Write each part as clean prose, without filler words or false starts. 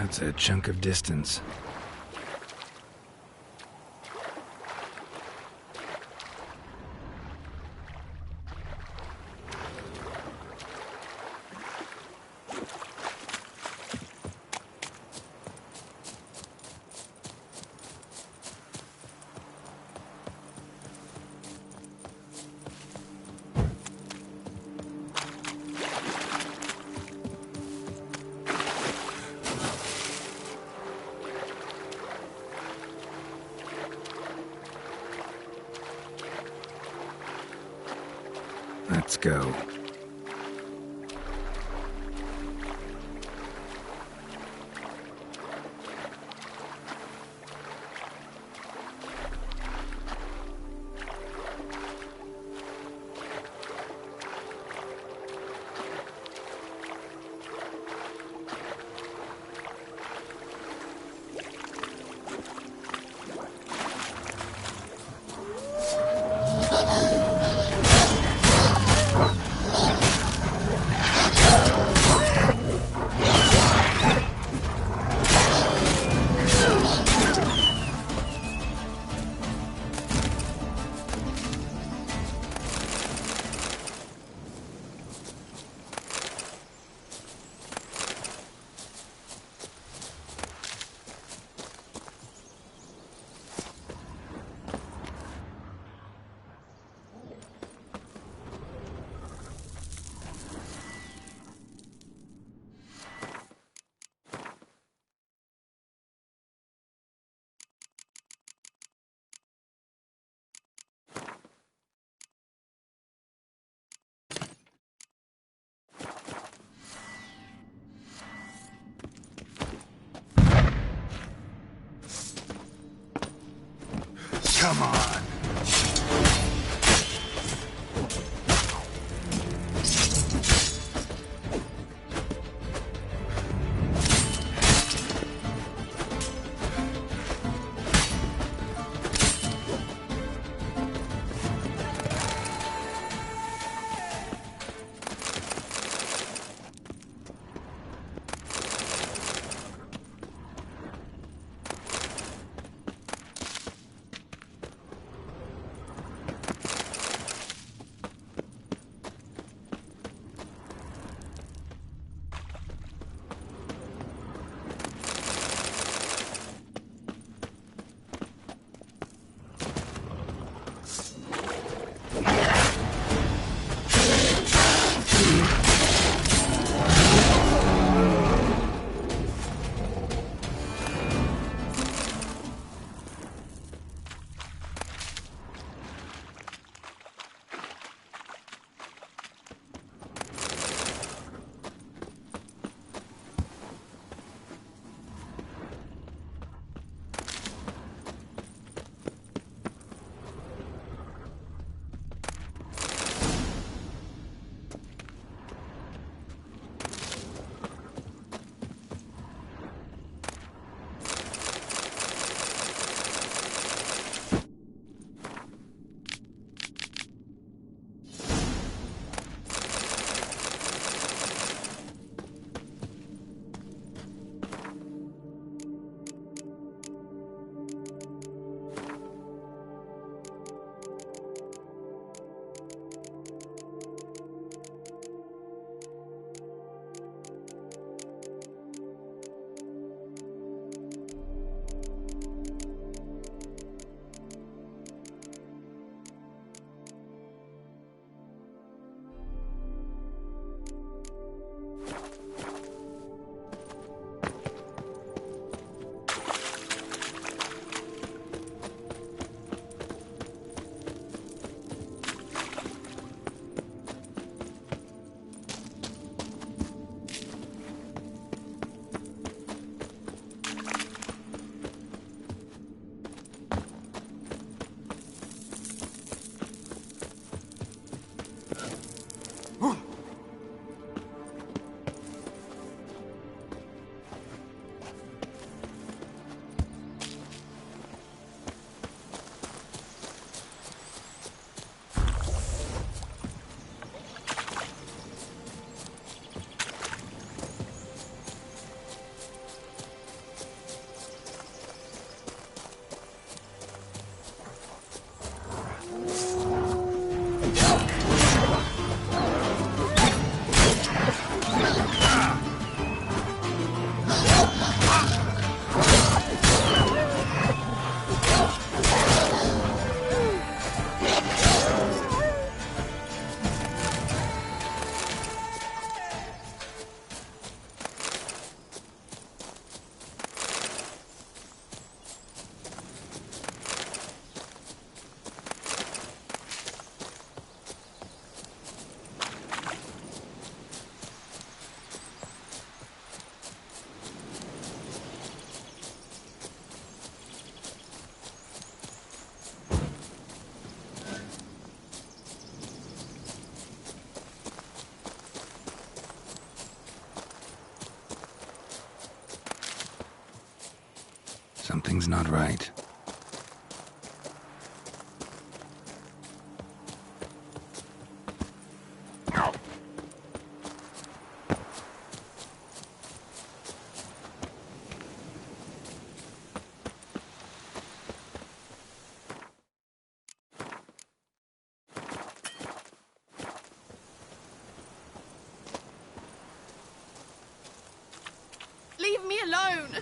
That's a chunk of distance. Let's go. Something's not right. Leave me alone!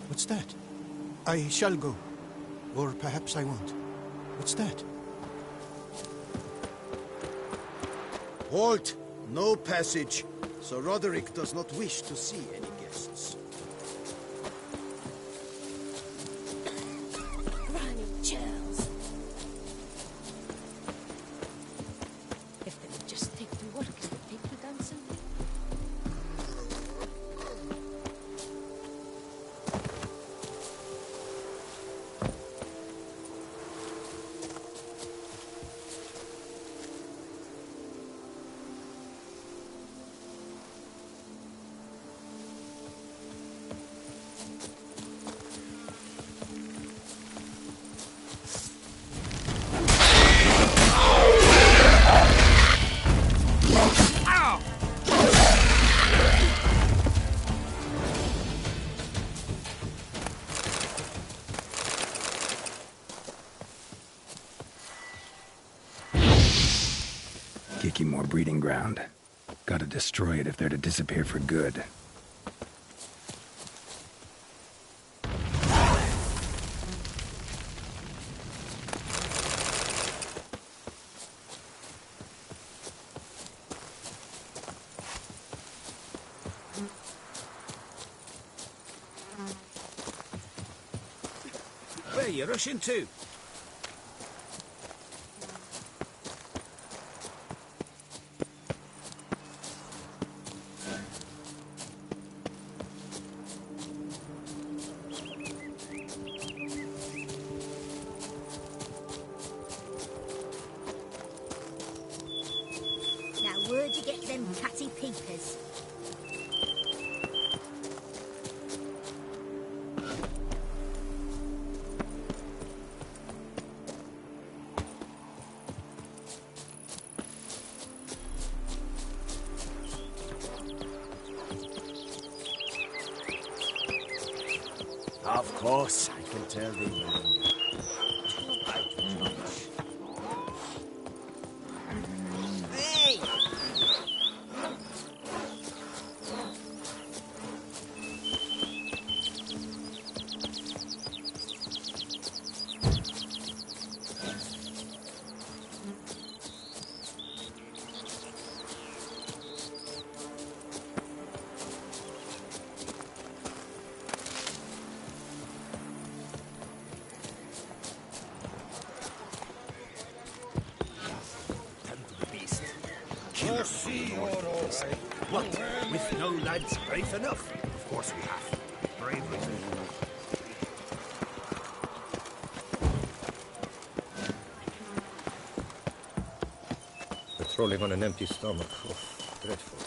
What's that? I shall go. Or perhaps I won't. What's that? Halt! No passage. Sir Roderick does not wish to see any guests. Grimy churls. If they would just take to work as the people dancing. More breeding ground. Gotta destroy it if they're to disappear for good. you rushing to? Now, where'd you get them catty peepers? Of course, I can tell thee. Hey! What? With no lads brave enough? Of course we have. Bravery. Patrolling on an empty stomach. Oh, dreadful.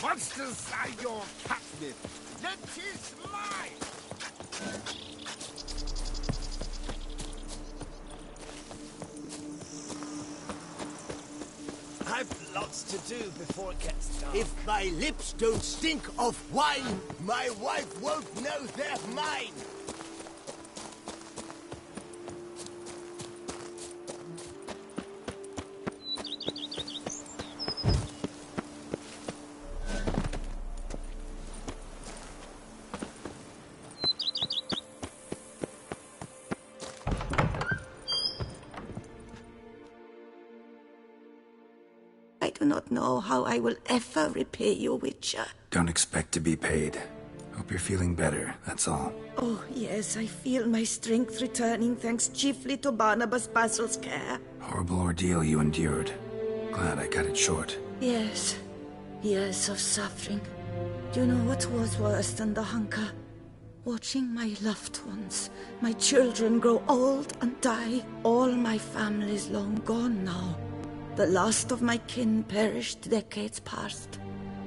Monsters are your captive. That is mine. I've lots to do before it gets dark. If my lips don't stink of wine, my wife won't know they're mine. I do not know how I will ever repay you, Witcher. Don't expect to be paid. Hope you're feeling better, that's all. Oh, yes, I feel my strength returning thanks chiefly to Barnabas Basil's care. Horrible ordeal you endured. Glad I cut it short. Yes, years of suffering. Do you know what was worse than the hunger? Watching my loved ones, my children grow old and die. All my family's long gone now. The last of my kin perished decades past.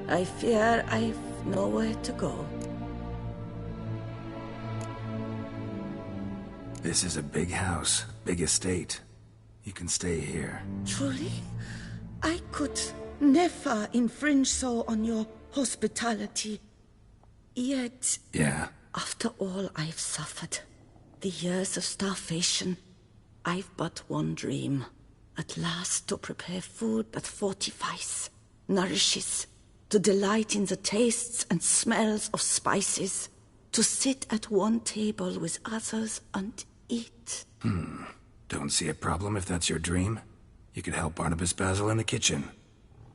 I fear I've nowhere to go. This is a big house, big estate. You can stay here. Truly? I could never infringe so on your hospitality. Yet, Yeah. after all I've suffered, the years of starvation, I've but one dream. At last to prepare food that fortifies, nourishes, to delight in the tastes and smells of spices, to sit at one table with others and eat. Don't see a problem if that's your dream. You could help Barnabas Basil in the kitchen.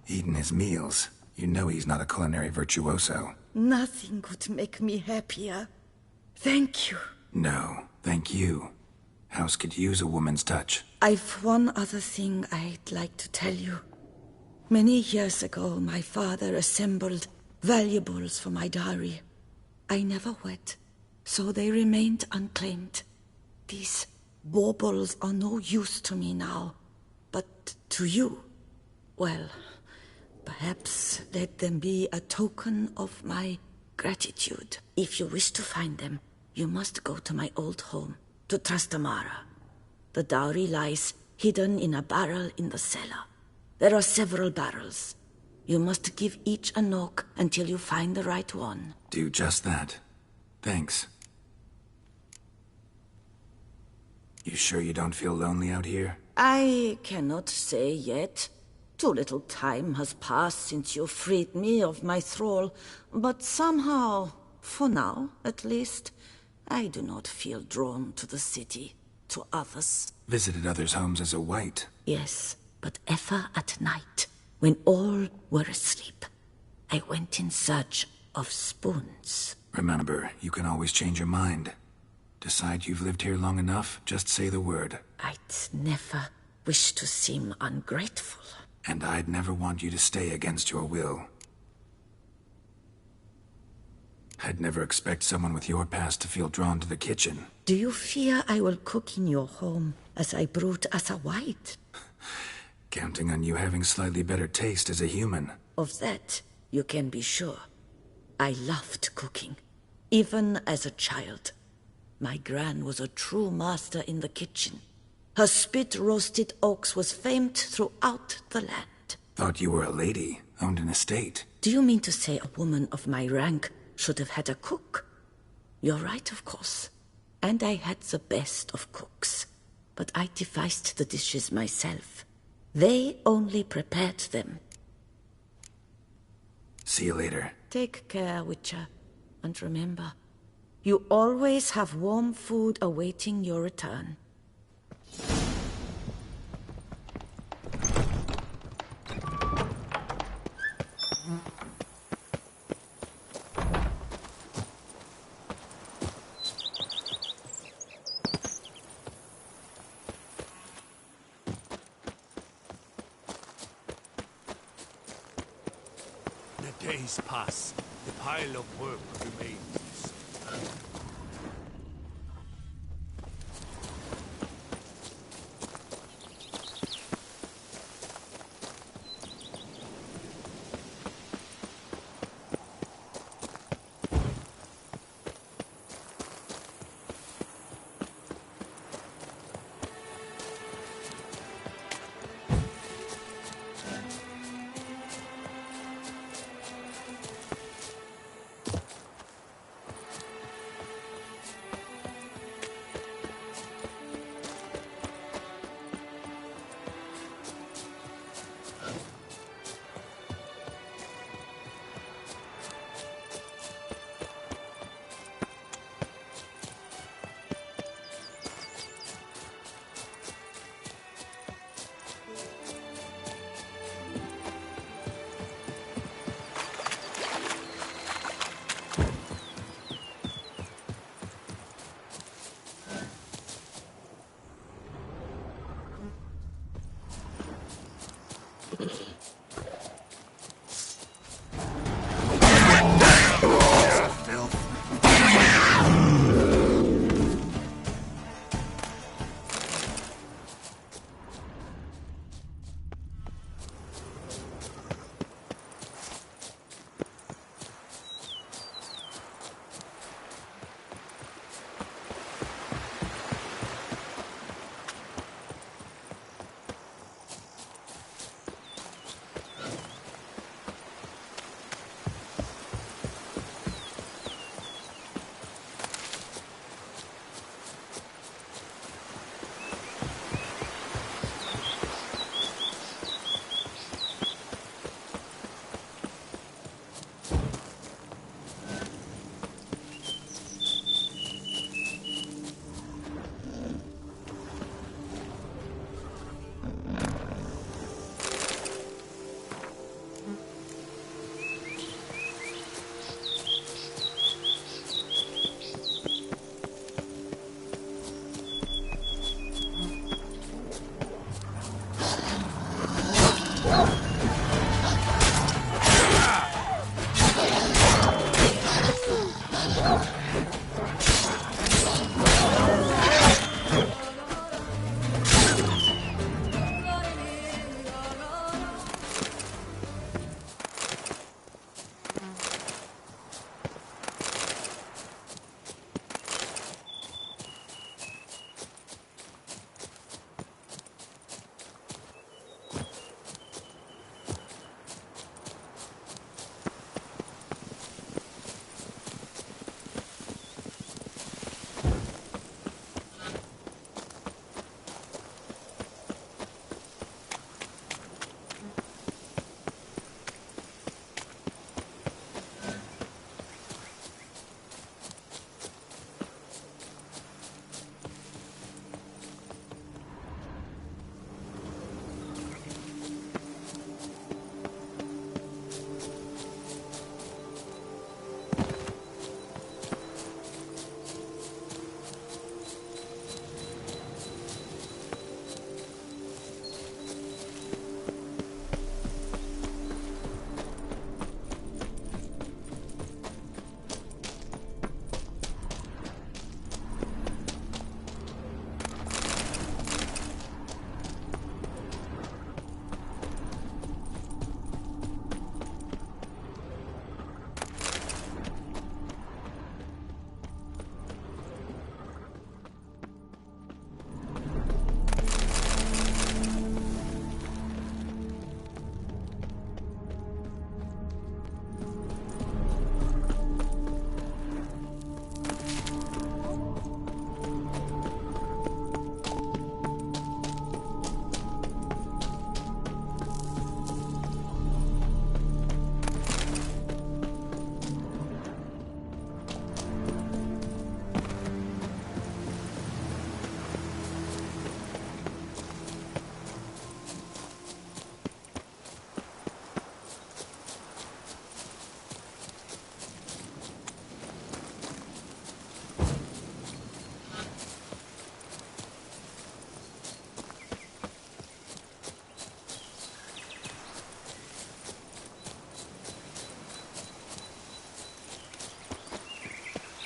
Eating his meals. You know he's not a culinary virtuoso. Nothing could make me happier. Thank you. No, thank you. House could use a woman's touch. I've one other thing I'd like to tell you. Many years ago, my father assembled valuables for my dowry. I never wed, so they remained unclaimed. These baubles are no use to me now, but to you, well, perhaps let them be a token of my gratitude. If you wish to find them, you must go to my old home, to Trastamara. The dowry lies hidden in a barrel in the cellar. There are several barrels. You must give each a knock until you find the right one. Do just that. Thanks. You sure you don't feel lonely out here? I cannot say yet. Too little time has passed since you freed me of my thrall, but somehow, for now at least, I do not feel drawn to the city, to others. Visited others' homes as a white. Yes, but ever at night, when all were asleep, I went in search of spoons. Remember, you can always change your mind. Decide you've lived here long enough, just say the word. I'd never wish to seem ungrateful. And I'd never want you to stay against your will. I'd never expect someone with your past to feel drawn to the kitchen. Do you fear I will cook in your home as I brewed as a white? Counting on you having slightly better taste as a human. Of that, you can be sure. I loved cooking, even as a child. My gran was a true master in the kitchen. Her spit-roasted oaks was famed throughout the land. Thought you were a lady, owned an estate. Do you mean to say a woman of my rank should have had a cook? You're right, of course. And I had the best of cooks. But I devised the dishes myself. They only prepared them. See you later. Take care, Witcher. And remember, you always have warm food awaiting your return. The days pass. The pile of work remains.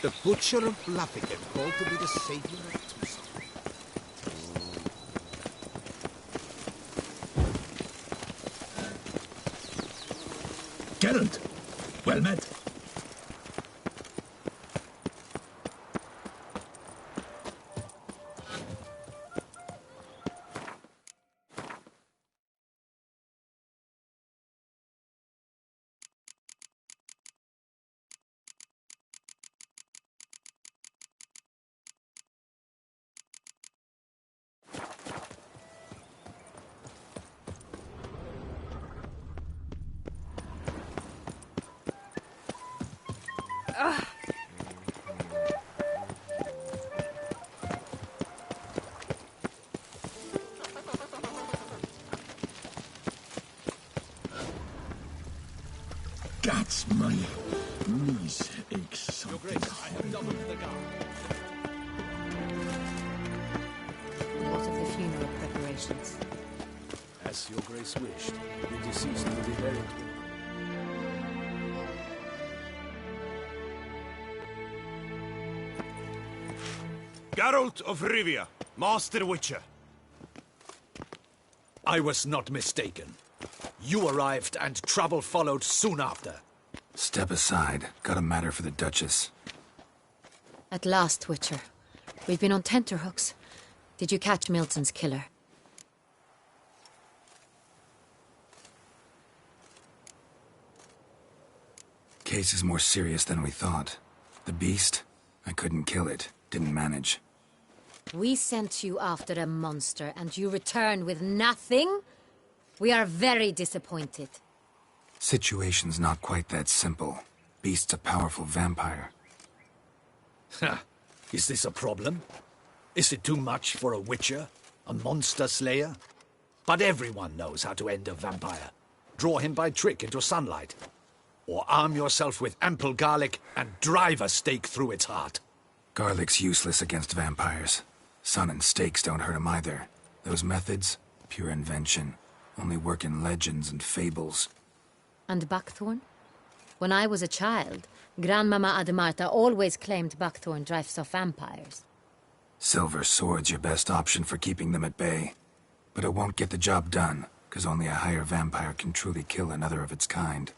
The Butcher of Blaviken, called to be the savior of Tucson. Geralt, well met. That's my knees ache something. I have doubled the guard. What of the funeral preparations? As your grace wished, the deceased will be buried. Geralt of Rivia, Master Witcher. I was not mistaken. You arrived and trouble followed soon after. Step aside. Got a matter for the Duchess. At last, Witcher. We've been on tenterhooks. Did you catch Milton's killer? Case is more serious than we thought. The beast? I couldn't kill it. Didn't manage. We sent you after a monster, and you return with nothing? We are very disappointed. Situation's not quite that simple. Beast's a powerful vampire. Ha! Is this a problem? Is it too much for a witcher? A monster slayer? But everyone knows how to end a vampire. Draw him by trick into sunlight. Or arm yourself with ample garlic and drive a stake through its heart. Garlic's useless against vampires. Sun and stakes don't hurt him either. Those methods, pure invention. Only work in legends and fables. And buckthorn? When I was a child, Grandmama Ademarta always claimed buckthorn drives off vampires. Silver sword's your best option for keeping them at bay. But it won't get the job done, because only a higher vampire can truly kill another of its kind.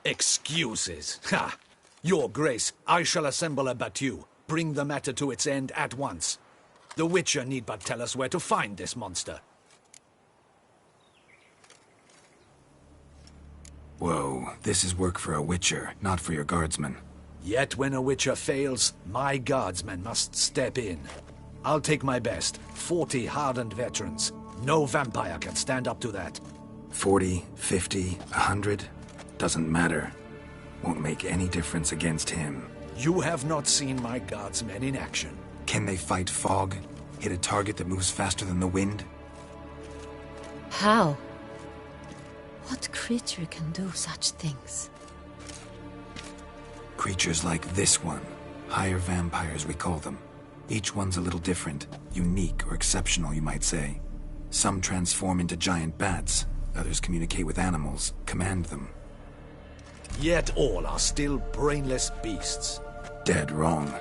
Excuses. Ha! Your Grace, I shall assemble a battue. Bring the matter to its end at once. The Witcher need but tell us where to find this monster. Whoa, this is work for a Witcher, not for your guardsmen. Yet when a Witcher fails, my guardsmen must step in. I'll take my best. 40 hardened veterans. No vampire can stand up to that. 40, 50, 100? Doesn't matter. Won't make any difference against him. You have not seen my guardsmen in action. Can they fight fog? Hit a target that moves faster than the wind? How? What creature can do such things? Creatures like this one. Higher vampires, we call them. Each one's a little different. Unique or exceptional, you might say. Some transform into giant bats. Others communicate with animals, command them. Yet all are still brainless beasts. Dead wrong.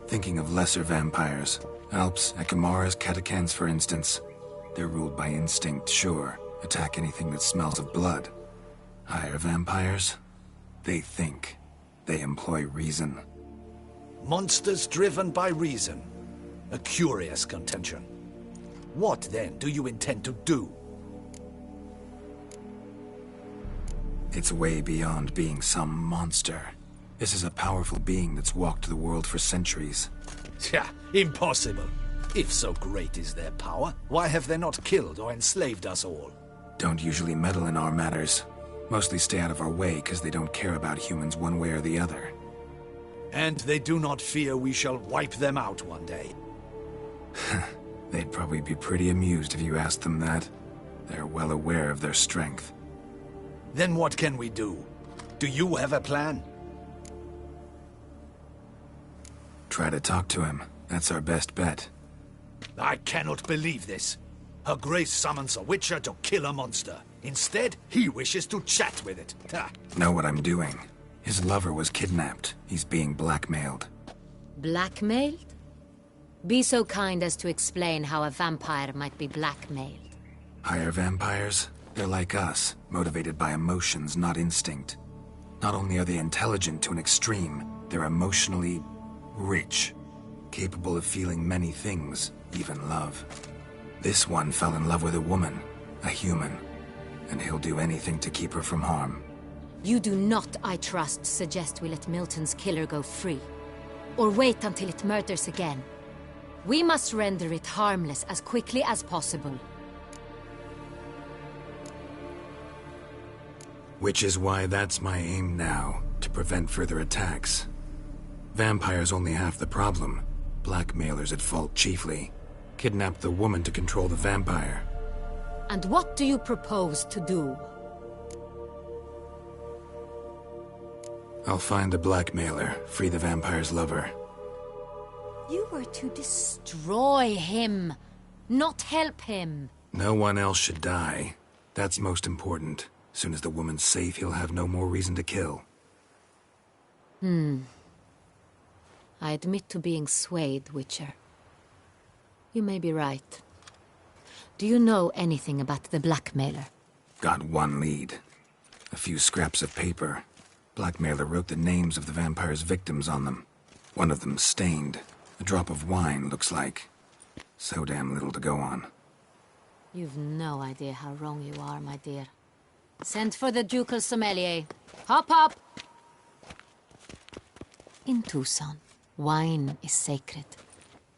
Thinking of lesser vampires. Alps, Ekamaras, Catechans, for instance. They're ruled by instinct, sure. Attack anything that smells of blood. Higher vampires? They think. They employ reason. Monsters driven by reason. A curious contention. What, then, do you intend to do? It's way beyond being some monster. This is a powerful being that's walked the world for centuries. Yeah, impossible. If so great is their power, why have they not killed or enslaved us all? Don't usually meddle in our matters. Mostly stay out of our way because they don't care about humans one way or the other. And they do not fear we shall wipe them out one day. They'd probably be pretty amused if you asked them that. They're well aware of their strength. Then what can we do? Do you have a plan? Try to talk to him. That's our best bet. I cannot believe this. Her Grace summons a Witcher to kill a monster. Instead, he wishes to chat with it. Ha. Know what I'm doing. His lover was kidnapped. He's being blackmailed. Blackmailed? Be so kind as to explain how a vampire might be blackmailed. Higher vampires? They're like us, motivated by emotions, not instinct. Not only are they intelligent to an extreme, they're emotionally rich, capable of feeling many things, even love. This one fell in love with a woman, a human, and he'll do anything to keep her from harm. You do not, I trust, suggest we let Milton's killer go free, or wait until it murders again. We must render it harmless as quickly as possible. Which is why that's my aim now, to prevent further attacks. Vampires only half the problem. Blackmailers at fault chiefly. Kidnap the woman to control the vampire. And what do you propose to do? I'll find the blackmailer, free the vampire's lover. You were to destroy him, not help him. No one else should die. That's most important. Soon as the woman's safe, he'll have no more reason to kill. I admit to being swayed, Witcher. You may be right. Do you know anything about the blackmailer? Got one lead. A few scraps of paper. Blackmailer wrote the names of the vampire's victims on them. One of them stained. A drop of wine, looks like. So damn little to go on. You've no idea how wrong you are, my dear. Send for the ducal sommelier. Hop, hop! In Tucson, wine is sacred.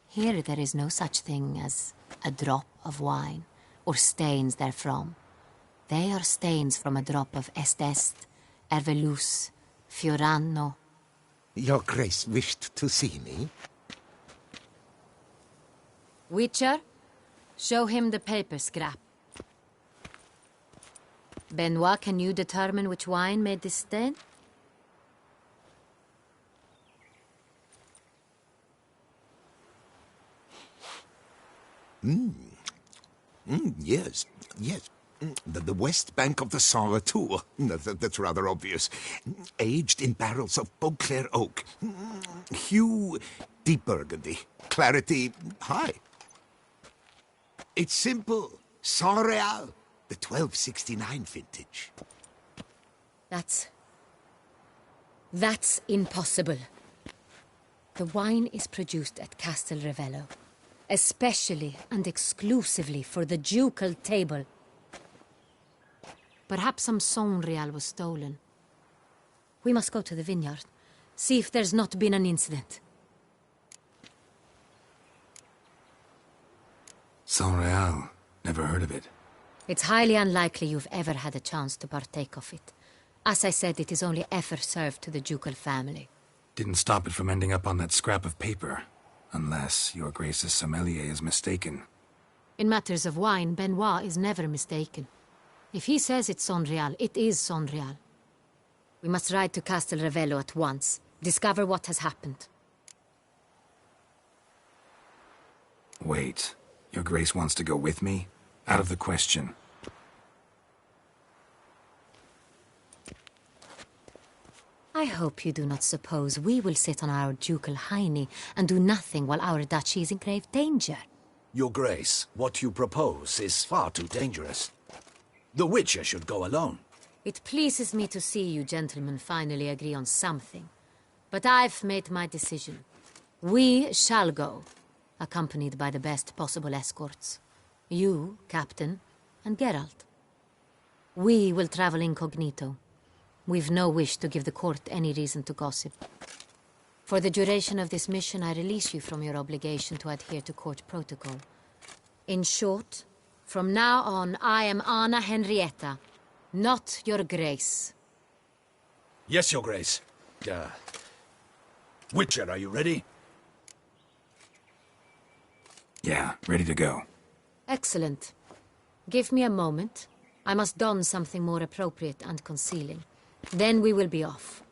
Here there is no such thing as a drop of wine, or stains therefrom. They are stains from a drop of Est, Ervelus, Fiorano. Your Grace wished to see me? Witcher, show him the paper scrap. Benoit, can you determine which wine made this stain? Yes, yes. The west bank of the Saar Tour. That's rather obvious. Aged in barrels of Beauclair oak. Hue, deep burgundy. Clarity, high. It's simple. Saint-Réal, the 1269 vintage. That's impossible. The wine is produced at Castel Ravello, especially and exclusively for the ducal table. Perhaps some Saint-Réal was stolen. We must go to the vineyard, see if there's not been an incident. Saint-Réal. Never heard of it. It's highly unlikely you've ever had a chance to partake of it. As I said, it is only ever served to the ducal family. Didn't stop it from ending up on that scrap of paper. Unless your Grace's sommelier is mistaken. In matters of wine, Benoit is never mistaken. If he says it's Saint-Réal, it is Saint-Réal. We must ride to Castel Ravello at once. Discover what has happened. Wait. Your Grace wants to go with me? Out of the question. I hope you do not suppose we will sit on our ducal hiney and do nothing while our duchy is in grave danger. Your Grace, what you propose is far too dangerous. The Witcher should go alone. It pleases me to see you gentlemen finally agree on something. But I've made my decision. We shall go, accompanied by the best possible escorts. You, Captain, and Geralt. We will travel incognito. We've no wish to give the court any reason to gossip. For the duration of this mission, I release you from your obligation to adhere to court protocol. In short, from now on, I am Anna Henrietta, not your Grace. Yes, Your Grace. Witcher, are you ready? Yeah, ready to go. Excellent. Give me a moment. I must don something more appropriate and concealing. Then we will be off.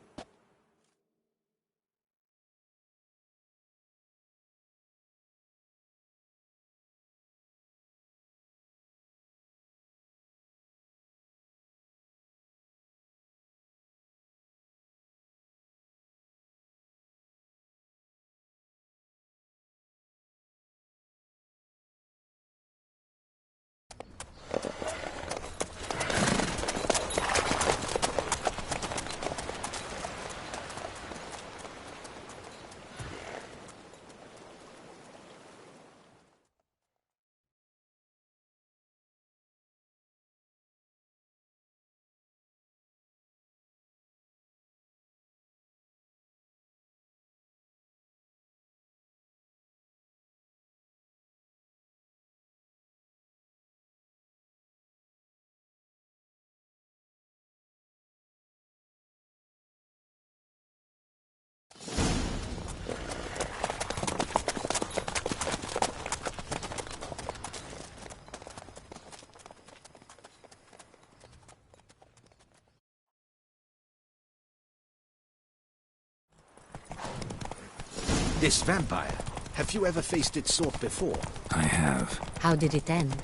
This vampire, have you ever faced its sort before? I have. How did it end?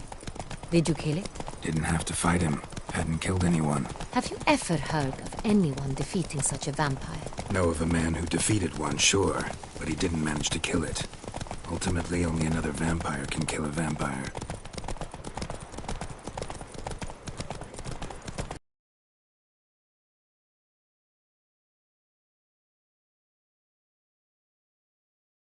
Did you kill it? Didn't have to fight him. Hadn't killed anyone. Have you ever heard of anyone defeating such a vampire? Know of a man who defeated one, sure, but he didn't manage to kill it. Ultimately, only another vampire can kill a vampire.